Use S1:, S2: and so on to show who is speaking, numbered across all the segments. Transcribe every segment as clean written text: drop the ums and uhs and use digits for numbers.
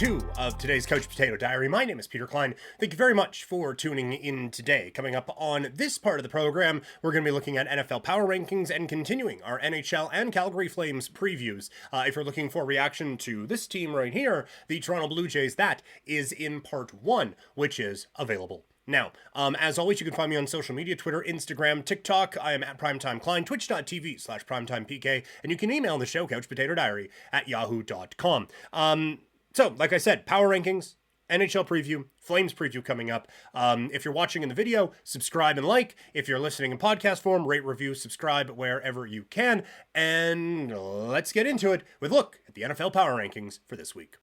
S1: 2 of today's Couch Potato Diary. My name is Peter Klein. Thank you very much for tuning in today. Coming up on this part of the program, we're going to be looking at NFL Power Rankings and continuing our NHL and Calgary Flames previews. If you're looking for a reaction to this team right here, the Toronto Blue Jays, that is in part 1, which is available now. As always, you can find me on social media, Twitter, Instagram, TikTok. I am at PrimetimeKlein, twitch.tv/PrimetimePK, and you can email the show, couchpotatodiary@yahoo.com. So, like I said, Power Rankings, NHL Preview, Flames Preview coming up. If you're watching in the video, subscribe and like. If you're listening in podcast form, rate, review, subscribe wherever you can. And let's get into it with a look at the NFL Power Rankings for this week.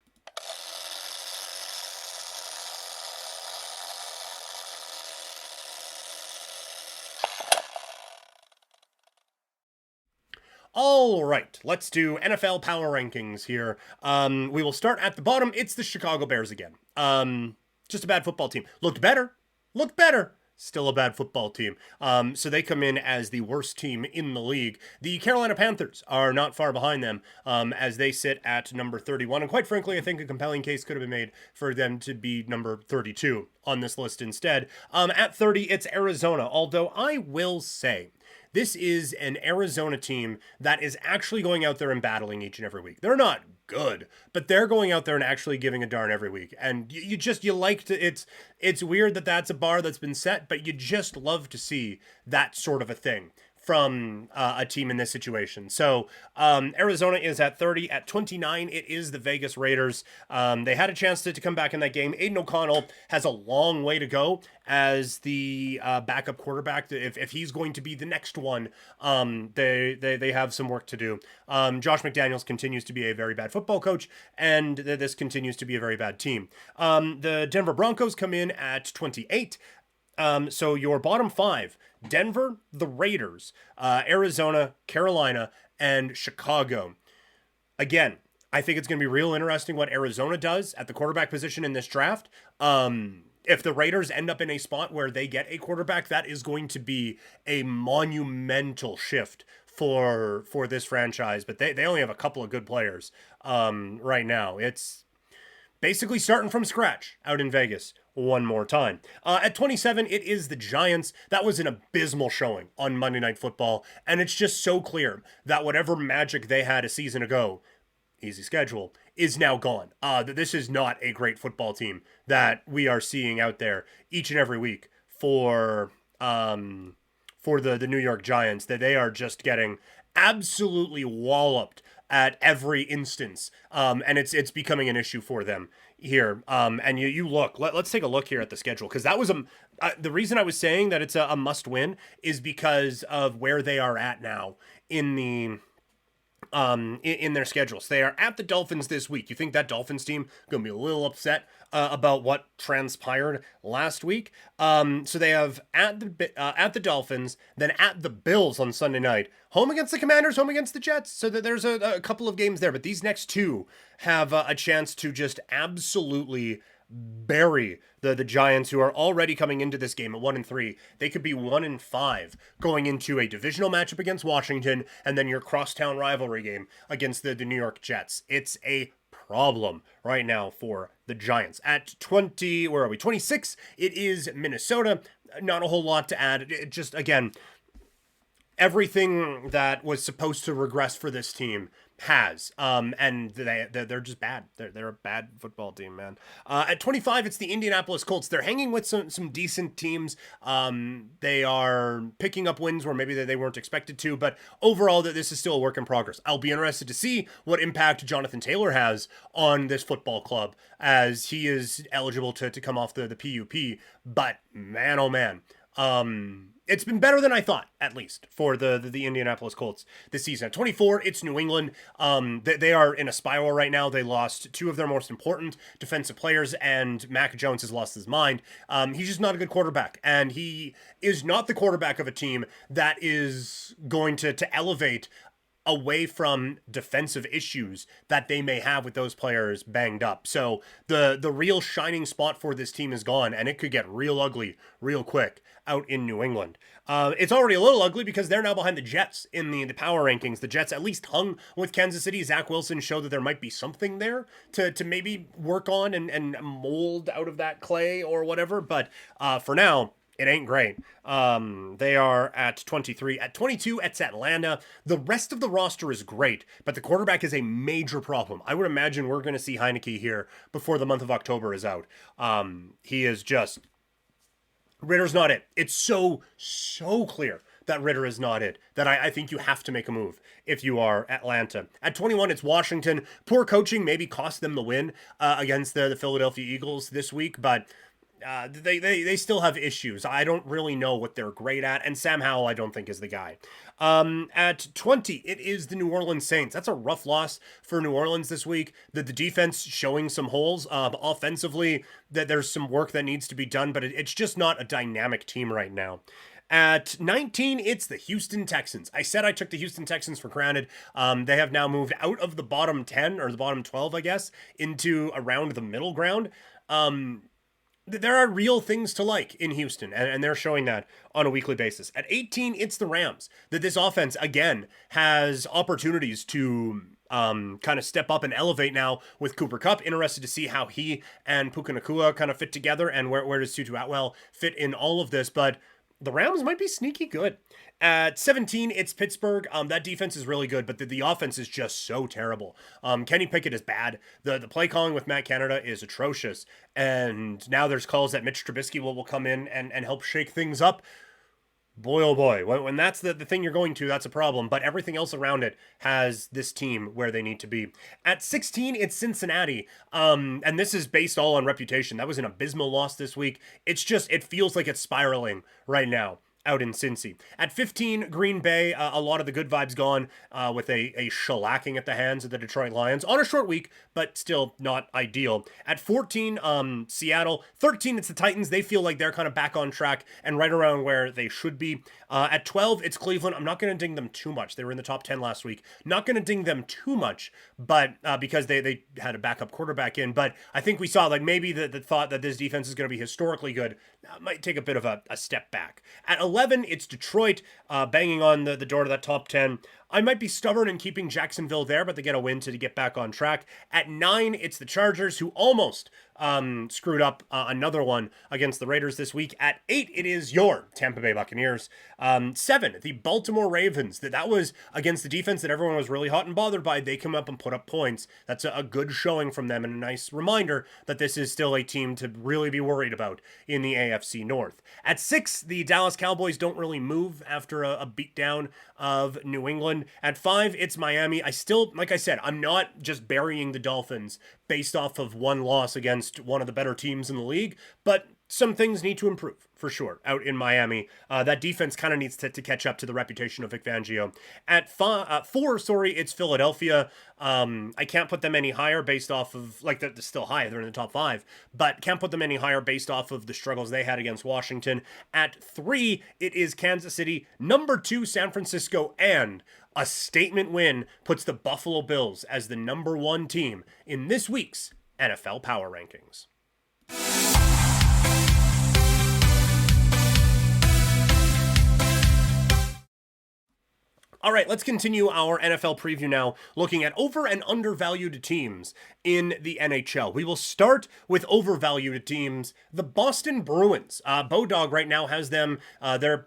S1: All right, let's do NFL Power Rankings here. We will start at the bottom. It's the Chicago Bears again. Just a bad football team. Looked better. Still a bad football team. So they come in as the worst team in the league. The Carolina Panthers are not far behind them as they sit at number 31. And quite frankly, I think a compelling case could have been made for them to be number 32 on this list instead. At 30, it's Arizona. Although I will say, this is an Arizona team that is actually going out there and battling each and every week. They're not good, but they're going out there and actually giving a darn every week. And you like to, it's weird that that's a bar that's been set, but you just love to see that sort of a thing from a team in this situation. So Arizona is at 30. At 29, it is the Vegas Raiders. They had a chance to come back in that game. Aiden O'Connell has a long way to go as the backup quarterback. If he's going to be the next one, they have some work to do. Josh McDaniels continues to be a very bad football coach, and this continues to be a very bad team. The Denver Broncos come in at 28. So your bottom 5, Denver, the Raiders, Arizona, Carolina, and Chicago. Again, I think it's going to be real interesting what Arizona does at the quarterback position in this draft. If the Raiders end up in a spot where they get a quarterback, that is going to be a monumental shift for this franchise. But they only have a couple of good players right now. It's basically starting from scratch out in Vegas one more time. At 27, it is the Giants. That was an abysmal showing on Monday Night Football, and it's just so clear that whatever magic they had a season ago, easy schedule, is now gone. This is not a great football team that we are seeing out there each and every week for the New York Giants, that they are just getting absolutely walloped at every instance, and it's becoming an issue for them here. And you look, let's take a look here at the schedule, because that was the reason I was saying that it's a must win is because of where they are at now in the in their schedules. They are at the Dolphins this week. You think that Dolphins team gonna be a little upset about what transpired last week? So they have at the Dolphins, then at the Bills on Sunday night, home against the Commanders, home against the Jets. So that there's a couple of games there, but these next two have a chance to just absolutely bury the Giants, who are already coming into this game at 1-3. They could be 1-5 going into a divisional matchup against Washington, and then your crosstown rivalry game against the New York Jets. It's a problem right now for the Giants. At 26, it is Minnesota. Not a whole lot to add. It just, again, everything that was supposed to regress for this team has, and they're just bad. They're a bad football team, man. At 25, it's the Indianapolis Colts. They're hanging with some decent teams. They are picking up wins where maybe they weren't expected to, but overall, this is still a work in progress. I'll be interested to see what impact Jonathan Taylor has on this football club, as he is eligible to come off the PUP. But man, oh man, it's been better than I thought, at least, for the Indianapolis Colts this season. At 24, it's New England. They are in a spiral right now. They lost two of their most important defensive players, and Mac Jones has lost his mind. He's just not a good quarterback, and he is not the quarterback of a team that is going to elevate away from defensive issues that they may have with those players banged up. So the real shining spot for this team is gone, and it could get real ugly real quick out in New England. It's already a little ugly because they're now behind the Jets in the power rankings. The Jets at least hung with Kansas City. Zach Wilson showed that there might be something there to maybe work on and mold out of that clay or whatever. But for now, it ain't great. They are at 23. At 22, it's Atlanta. The rest of the roster is great, but the quarterback is a major problem. I would imagine we're going to see Heineke here before the month of October is out. He is just... Ritter's not it. It's so clear that Ritter is not it, that I think you have to make a move if you are Atlanta. At 21, it's Washington. Poor coaching maybe cost them the win against the Philadelphia Eagles this week, but they still have issues. I don't really know what they're great at, and Sam Howell I don't think is the guy. At 20, it is the New Orleans Saints. That's a rough loss for New Orleans this week. The defense showing some holes. Offensively, that there's some work that needs to be done, but it's just not a dynamic team right now. At 19, it's the Houston Texans. I said I took the Houston Texans for granted. They have now moved out of the bottom 10, or the bottom 12, I guess, into around the middle ground. There are real things to like in Houston, and they're showing that on a weekly basis. At 18, it's the Rams. That this offense, again, has opportunities to kind of step up and elevate now with Cooper Kupp. Interested to see how he and Puka Nacua kind of fit together, and where does Tutu Atwell fit in all of this. But the Rams might be sneaky good. At 17, it's Pittsburgh. That defense is really good, but the offense is just so terrible. Kenny Pickett is bad. The play calling with Matt Canada is atrocious. And now there's calls that Mitch Trubisky will come in and help shake things up. Boy, oh boy, when that's the thing you're going to, that's a problem. But everything else around it has this team where they need to be. At 16, it's Cincinnati. And this is based all on reputation. That was an abysmal loss this week. It feels like it's spiraling right now out in Cincy. At 15, Green Bay, a lot of the good vibes gone with a shellacking at the hands of the Detroit Lions on a short week, but still not ideal. At 14, Seattle. 13, it's the Titans. They feel like they're kind of back on track and right around where they should be. At 12, it's Cleveland. I'm not going to ding them too much. They were in the top 10 last week. Not going to ding them too much, but because they had a backup quarterback in. But I think we saw like maybe the thought that this defense is going to be historically good might take a bit of a step back. At 11, it's Detroit, banging on the door to that top 10. I might be stubborn in keeping Jacksonville there, but they get a win to get back on track. At 9, it's the Chargers, who almost screwed up another one against the Raiders this week. At 8, it is your Tampa Bay Buccaneers. 7, the Baltimore Ravens. That was against the defense that everyone was really hot and bothered by. They come up and put up points. That's a good showing from them and a nice reminder that this is still a team to really be worried about in the AFC North. At 6, the Dallas Cowboys don't really move after a beatdown of New England. At 5, it's Miami. I still, like I said, I'm not just burying the Dolphins based off of one loss against one of the better teams in the league, but some things need to improve, for sure, out in Miami. That defense kind of needs to catch up to the reputation of Vic Fangio. At 4, it's Philadelphia. I can't put them any higher based off of, like, they're still high, they're in the top 5, but can't put them any higher based off of the struggles they had against Washington. At 3, it is Kansas City. Number 2, San Francisco, and a statement win puts the Buffalo Bills as the number 1 team in this week's NFL Power Rankings. All right, let's continue our NFL preview now, looking at over and undervalued teams in the NHL. We will start with overvalued teams, the Boston Bruins. Bodog right now has them, their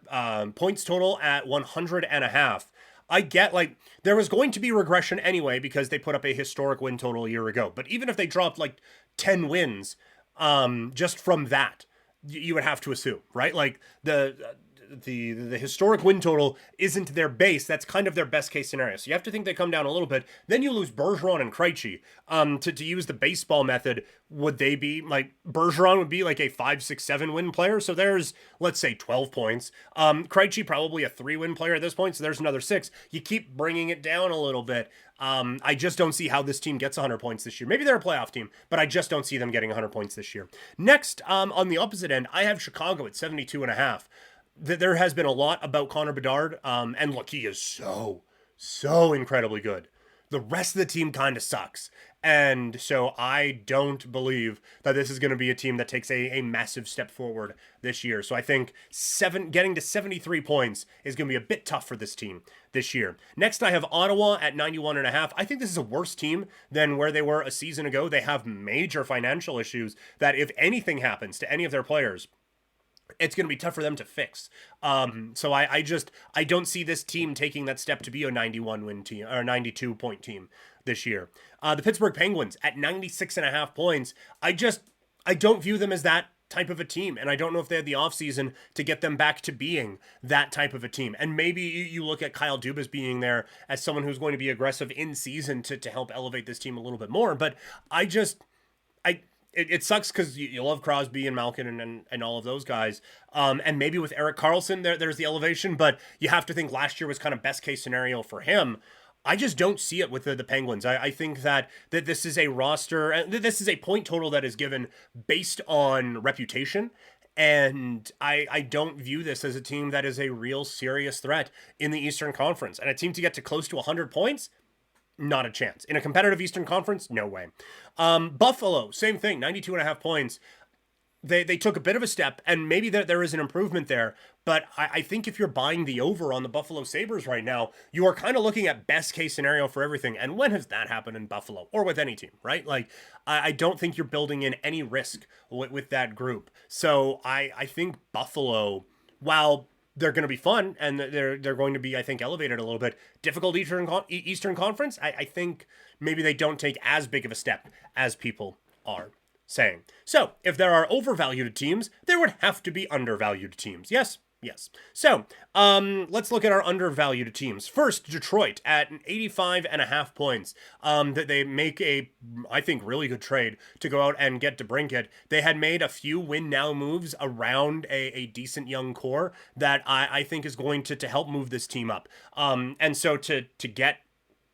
S1: points total at 100.5. I get, like, there was going to be regression anyway because they put up a historic win total a year ago. But even if they dropped, like, 10 wins, just from that, you would have to assume, right? Like, the historic win total isn't their base. That's kind of their best case scenario. So you have to think they come down a little bit. Then you lose Bergeron and Krejci. To use the baseball method, would they be like, Bergeron would be like a 5, 6, 7 win player. So there's, let's say 12 points. Krejci probably a 3-win player at this point. So there's another 6. You keep bringing it down a little bit. I just don't see how this team gets 100 points this year. Maybe they're a playoff team, but I just don't see them getting 100 points this year. Next, on the opposite end, I have Chicago at 72.5. There has been a lot about Connor Bedard, and look, he is so so incredibly good. The rest of the team kind of sucks. And so I don't believe that this is going to be a team that takes a massive step forward this year. So I think getting to 73 points is going to be a bit tough for this team this year. Next, I have Ottawa at 91.5. I think this is a worse team than where they were a season ago. They have major financial issues that if anything happens to any of their players, it's going to be tough for them to fix. So I don't see this team taking that step to be a 91 win team or 92 point team this year. The Pittsburgh Penguins at 96.5 points. I don't view them as that type of a team, and I don't know if they had the offseason to get them back to being that type of a team. And maybe you look at Kyle Dubas being there as someone who's going to be aggressive in season to help elevate this team a little bit more. But it sucks because you love Crosby and Malkin and all of those guys. And maybe with Erik Karlsson, there's the elevation, but you have to think last year was kind of best case scenario for him. I just don't see it with the Penguins. I think that this is a roster, and this is a point total that is given based on reputation. And I don't view this as a team that is a real serious threat in the Eastern Conference. And a team to get to close to 100 points, not a chance. In a competitive Eastern Conference, no way. Buffalo, same thing, 92.5 points. They took a bit of a step, and maybe there is an improvement there, but I think if you're buying the over on the Buffalo Sabres right now, you are kind of looking at best case scenario for everything. And when has that happened in Buffalo or with any team, right? Like, I don't think you're building in any risk with that group. So I think Buffalo, while they're going to be fun and they're going to be, I think, elevated a little bit, difficult Eastern Conference, I think maybe they don't take as big of a step as people are saying. So if there are overvalued teams, there would have to be undervalued teams. Yes. So let's look at our undervalued teams. First, Detroit at 85.5 points. That they make a, I think, really good trade to go out and get DeBrincat. They had made a few win now moves around a decent young core that I think is going to help move this team up. And so to get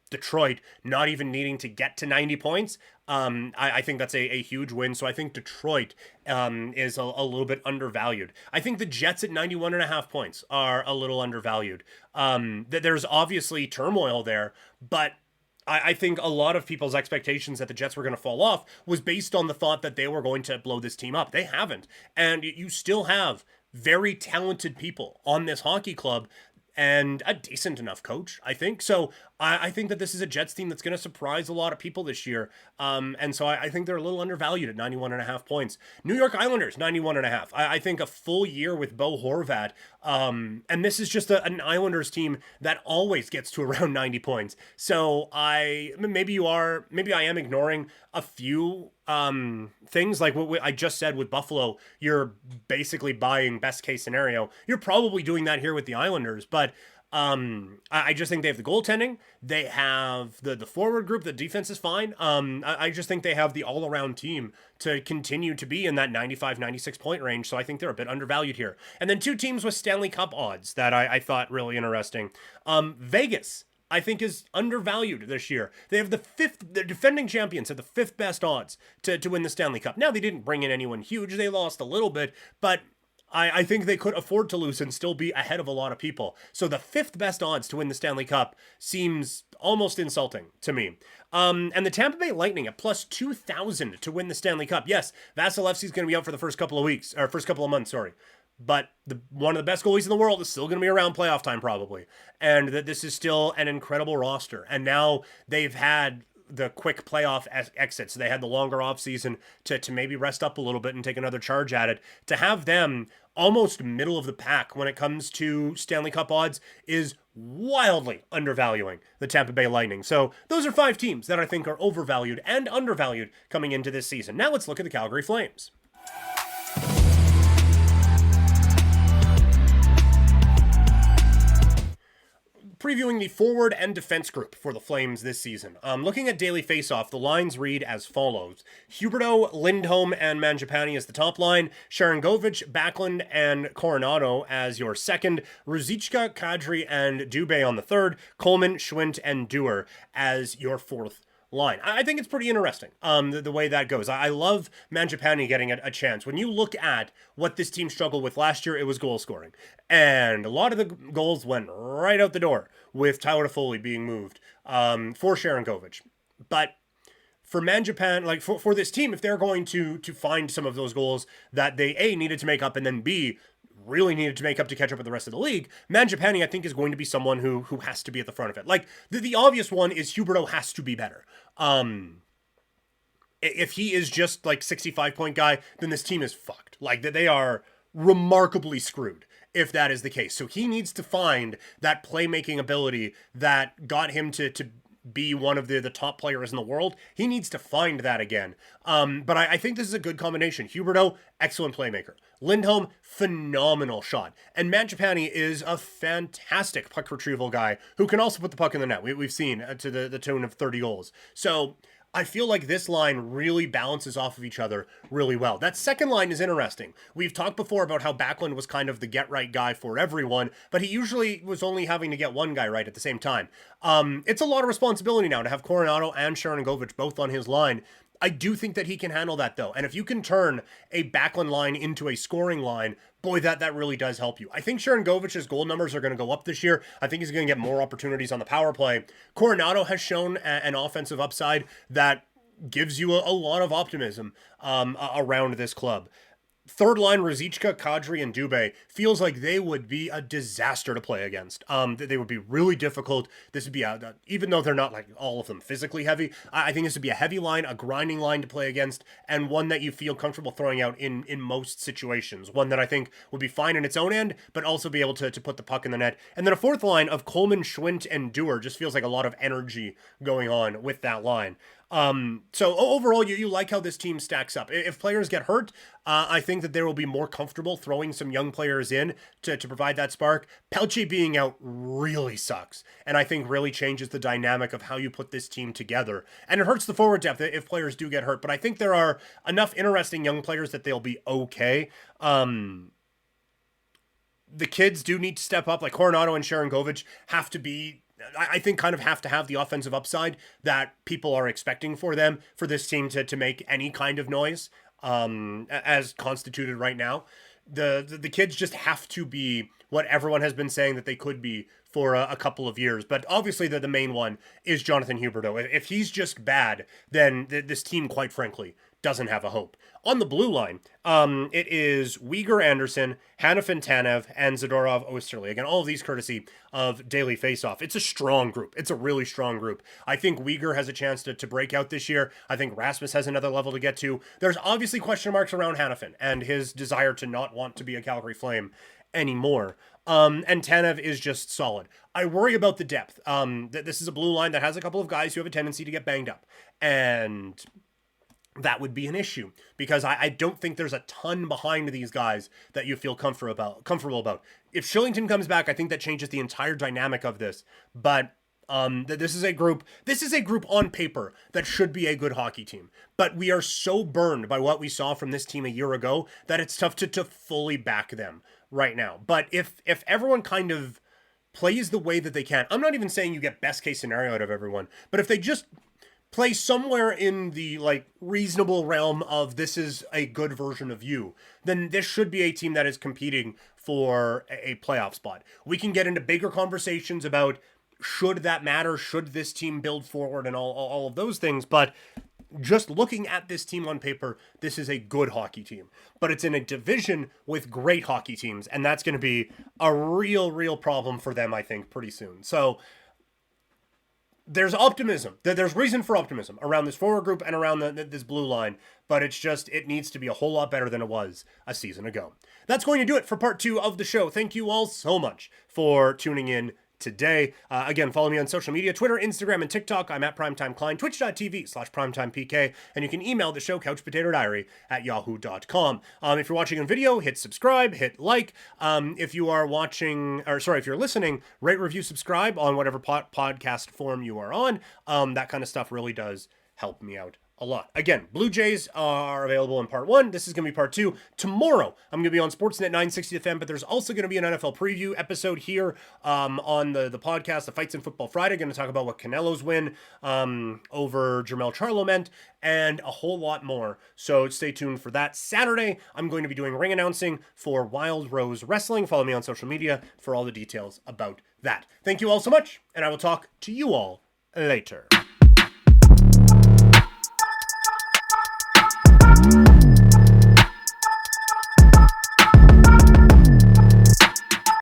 S1: Detroit not even needing to get to 90 points, I think that's a huge win. So I think Detroit is a little bit undervalued. I think the Jets at 91.5 points are a little undervalued. There's obviously turmoil there, but I think a lot of people's expectations that the Jets were going to fall off was based on the thought that they were going to blow this team up. They haven't. And you still have very talented people on this hockey club and a decent enough coach, I think. So I think that this is a Jets team that's going to surprise a lot of people this year. And so I think they're a little undervalued at 91.5 points. New York Islanders, 91.5. I think a full year with Bo Horvat. And this is just an Islanders team that always gets to around 90 points. So maybe I am ignoring a few things like what I just said with Buffalo. You're basically buying best case scenario. You're probably doing that here with the Islanders, but I just think they have the goaltending. They have the forward group. The defense is fine. I just think they have the all-around team to continue to be in that 95, 96 point range. So I think they're a bit undervalued here. And then two teams with Stanley Cup odds that I thought really interesting. Vegas, I think, is undervalued this year. They have the defending champions have the fifth best odds to win the Stanley Cup. Now, they didn't bring in anyone huge. They lost a little bit, but I think they could afford to lose and still be ahead of a lot of people. So the fifth best odds to win the Stanley Cup seems almost insulting to me. And the Tampa Bay Lightning at plus 2,000 to win the Stanley Cup. Yes, Vasilevsky's going to be out for the first couple of months, sorry. But one of the best goalies in the world is still going to be around playoff time probably. And that this is still an incredible roster. And now they've had the quick playoff exits. They had the longer offseason to maybe rest up a little bit and take another charge at it. To have them almost middle of the pack when it comes to Stanley Cup odds is wildly undervaluing the Tampa Bay Lightning. So those are five teams that I think are overvalued and undervalued coming into this season. Now let's look at the Calgary Flames. Previewing the forward and defense group for the Flames this season. Looking at daily faceoff, the lines read as follows. Huberdeau, Lindholm, and Mangiapane as the top line. Sharangovich, Backlund, and Coronado as your second. Ruzicka, Kadri, and Dubé on the third. Coleman, Schwint, and Dewar as your fourth line. I think it's pretty interesting, the way that goes. I love Mangiapane getting a chance. When you look at what this team struggled with last year, it was goal scoring. And a lot of the goals went right out the door with Tyler Toffoli being moved for Sharangovich. But for Mangiapane, like for this team, if they're going to find some of those goals that they A, needed to make up, and then B, really needed to make up to catch up with the rest of the league, Mangiapane, I think, is going to be someone who has to be at the front of it. Like, the obvious one is Huberdeau has to be better. If he is just like 65-point guy, then this team is fucked. Like, they are remarkably screwed if that is the case. So he needs to find that playmaking ability that got him to be one of the top players in the world. He needs to find that again. But I think this is a good combination. Huberdeau, excellent playmaker. Lindholm, phenomenal shot. And Mangiapane is a fantastic puck retrieval guy who can also put the puck in the net. We've seen to the tune of 30 goals. So I feel like this line really balances off of each other really well. That second line is interesting. We've talked before about how Backlund was kind of the get-right guy for everyone, but he usually was only having to get one guy right at the same time. It's a lot of responsibility now to have Coronado and Sharangovich both on his line. I do think that he can handle that, though. And if you can turn a Backlund line into a scoring line, boy, that really does help you. I think Sharangovich's goal numbers are going to go up this year. I think he's going to get more opportunities on the power play. Coronado has shown an offensive upside that gives you a lot of optimism around this club. Third line, Ruzicka, Kadri, and Dubé feels like they would be a disaster to play against. They would be really difficult. This would be, even though they're not like all of them physically heavy, I think this would be a heavy line, a grinding line to play against, and one that you feel comfortable throwing out in most situations. One that I think would be fine in its own end, but also be able to put the puck in the net. And then a fourth line of Coleman, Schwint, and Dewar just feels like a lot of energy going on with that line. So overall, you like how this team stacks up. If players get hurt, I think that they will be more comfortable throwing some young players in to provide that spark. Pelche being out really sucks, and I think really changes the dynamic of how you put this team together. And it hurts the forward depth if players do get hurt, but I think there are enough interesting young players that they'll be okay. The kids do need to step up, like Coronado and Sharangovich have to be, I think, kind of have to have the offensive upside that people are expecting for them, for this team to make any kind of noise as constituted right now. The kids just have to be what everyone has been saying that they could be for a couple of years. But obviously the main one is Jonathan Huberdeau. If he's just bad, then this team, quite frankly, doesn't have a hope. On the blue line, it is Uyghur Anderson, Hanifin Tanev, and Zadorov Osterley. Again, all of these courtesy of Daily Faceoff. It's a strong group. It's a really strong group. I think Uyghur has a chance to break out this year. I think Rasmus has another level to get to. There's obviously question marks around Hanifin and his desire to not want to be a Calgary Flame anymore. And Tanev is just solid. I worry about the depth. This is a blue line that has a couple of guys who have a tendency to get banged up. And that would be an issue because I don't think there's a ton behind these guys that you feel comfortable about. If Shillington comes back, I think that changes the entire dynamic of this. But this is a group on paper that should be a good hockey team. But we are so burned by what we saw from this team a year ago that it's tough to fully back them right now. But if everyone kind of plays the way that they can, I'm not even saying you get best case scenario out of everyone, but if they just play somewhere in the like reasonable realm of this is a good version of you, then this should be a team that is competing for a playoff spot. We can get into bigger conversations about should that matter, should this team build forward and all of those things, but just looking at this team on paper, this is a good hockey team. But it's in a division with great hockey teams, and that's going to be a real problem for them, I think, pretty soon. So there's optimism. There's reason for optimism around this forward group and around this blue line, but it needs to be a whole lot better than it was a season ago. That's going to do it for part 2 of the show. Thank you all so much for tuning in today. Again, follow me on social media, Twitter, Instagram, and TikTok. I'm at Primetime Klein, twitch.tv/primetimepk, and you can email the show, couchpotatodiary@yahoo.com. If you're watching on video, hit subscribe, hit like. If you're listening, rate, review, subscribe on whatever podcast form you are on. That kind of stuff really does help me out a lot. Again, Blue Jays are available in part 1. This is going to be part 2. Tomorrow, I'm going to be on Sportsnet 960 FM, but there's also going to be an NFL preview episode here on the podcast, the Fights in Football Friday. Going to talk about what Canelo's win over Jermell Charlo meant, and a whole lot more. So stay tuned for that. Saturday, I'm going to be doing ring announcing for Wild Rose Wrestling. Follow me on social media for all the details about that. Thank you all so much, and I will talk to you all later.